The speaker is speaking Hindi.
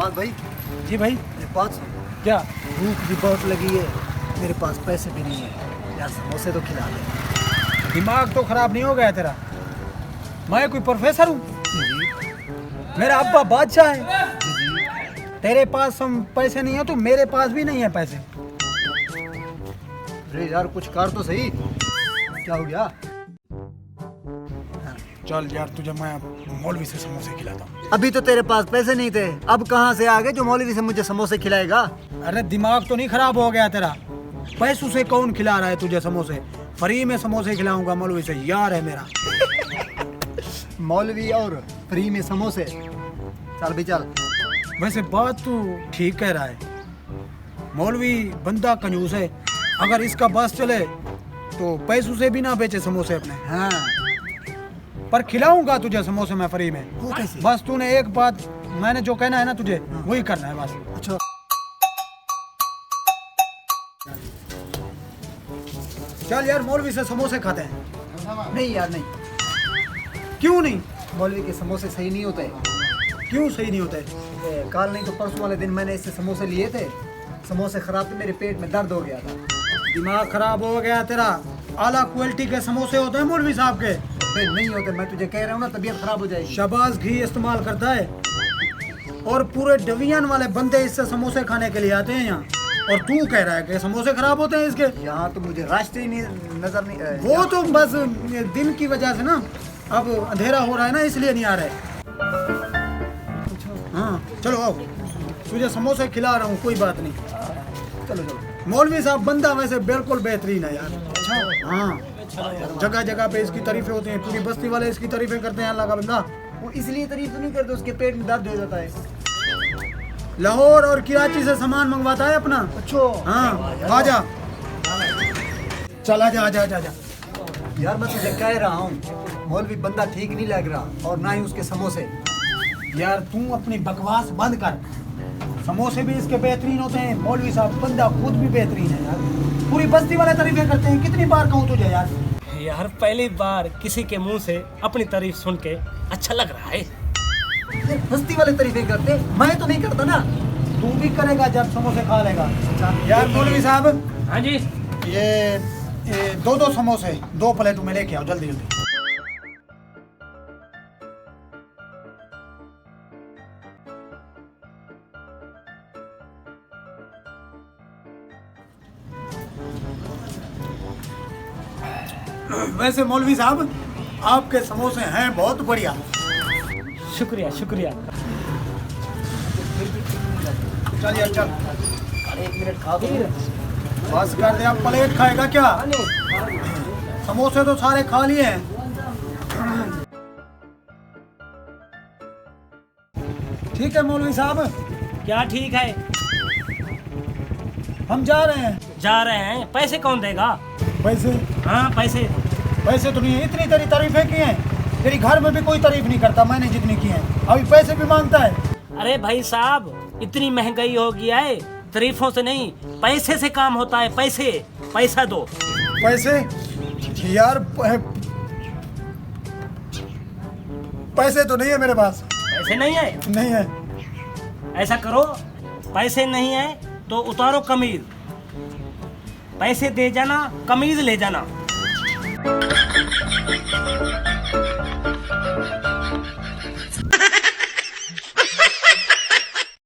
हाँ भाई। जी भाई। मेरे पास क्या? भूख भी बहुत लगी है, मेरे पास पैसे भी नहीं है यार, समोसे तो खिला दे। दिमाग तो खराब नहीं हो गया तेरा? मैं कोई प्रोफेसर हूँ? मेरा अब्बा बादशाह है। तेरे पास हम पैसे नहीं है तो मेरे पास भी नहीं है पैसे। अरे यार कुछ कर तो सही, क्या हो गया? चल यार तुझे मैं मौलवी से समोसे खिलाता हूँ। अभी तो तेरे पास पैसे नहीं थे, अब कहाँ से आ गए जो मौलवी से मुझे समोसे खिलाएगा? अरे दिमाग तो नहीं खराब हो गया तेरा? पैसों से कौन खिला रहा है तुझे समोसे? फ्री में समोसे खिलाऊंगा मौलवी से, यार है मेरा। मौलवी और फ्री में समोसे, चल भी चल। वैसे बात तू ठीक कह रहा है, मौलवी बंदा कंजूस है। अगर इसका बस चले तो पैसों से भी ना बेचे समोसे अपने। हाँ पर खिलाऊंगा तुझे समोसे मैं फ्री में। वो कैसे? बस तूने एक बात, मैंने जो कहना है ना तुझे वही करना है बस। अच्छा चल यार मौलवी से समोसे खाते हैं। नहीं यार नहीं, क्यों नहीं? मौलवी के समोसे सही नहीं होते। क्यों सही नहीं होते? कल नहीं तो परसों वाले दिन मैंने इससे समोसे लिए थे, समोसे खराब थे, मेरे पेट में दर्द हो गया था। दिमाग खराब हो गया तेरा? आला क्वालिटी के समोसे होते हैं मौलवी साहब के। नहीं होते, मैं तुझे कह रहा हूँ ना, तबीयत खराब हो जाएगी। शबाज घी इस्तेमाल करता है और पूरे डिवीजन वाले बंदे इससे समोसे खाने के लिए आते हैं यहाँ, और तू कह रहा है कि समोसे खराब होते हैं इसके? यहाँ तो मुझे रास्ते ही नहीं नजर नहीं। वो तो बस दिन की वजह से ना, अब अंधेरा हो रहा है ना इसलिए नहीं आ रहे। हाँ चलो आओ, तुझे समोसे खिला रहा हूँ, कोई बात नहीं। चलो चलो। मौलवी साहब बंदा वैसे बिल्कुल बेहतरीन है यार। अच्छा हाँ, जगह जगह पे इसकी तारीफें होती हैं, पूरी बस्ती वाले इसकी तारीफें करते हैं। अल्लाह का बंदा। वो इसलिए तारीफ तो नहीं करते, उसके पेट में दर्द हो जाता है। लाहौर और कराची से सामान मंगवाता है अपना। अच्छा हाँ आजा, चल आजा आजा आजा आजा। यार मैं तुझे कह रहा हूँ, मौलवी बंदा ठीक नहीं लग रहा, और ना ही उसके समोसे। यार तू अपनी बकवास बंद कर, समोसे भी इसके बेहतरीन होते हैं। मौलवी साहब बंदा खुद भी बेहतरीन है यार, पूरी बस्ती वाले तारीफें करते हैं। कितनी बार कहूँ तुझे यार? यार पहली बार किसी के मुंह से अपनी तारीफ सुन के अच्छा लग रहा है। ये बस्ती वाले तारीफें करते, मैं तो नहीं करता ना। तू भी करेगा जब समोसे खा लेगा। यार मौलवी साहब, हाँ जी। ये दो समोसे 2 प्लेट में लेके आओ जल्दी जल्दी। वैसे मौलवी साहब आपके समोसे हैं बहुत बढ़िया। शुक्रिया शुक्रिया। चल यार चल, अरे 1 मिनट खा दो। बस कर दे, आप प्लेट खाएगा क्या? समोसे तो सारे खा लिए हैं। ठीक है मौलवी साहब, क्या ठीक है? हम जा रहे हैं। जा रहे हैं? पैसे कौन देगा? पैसे? हाँ पैसे। पैसे तो नहीं है, इतनी तेरी तारीफें की हैं, तेरी घर में भी कोई तारीफ नहीं करता मैंने जितनी की है, अभी पैसे भी मांगता है। अरे भाई साहब इतनी महंगाई हो गया है, तारीफों से नहीं पैसे से काम होता है। पैसे, पैसा दो। पैसे? यार पैसे तो नहीं है मेरे पास। पैसे नहीं है? नहीं है। ऐसा करो, पैसे नहीं है तो उतारो कमीज, पैसे दे जाना, कमीज ले जाना।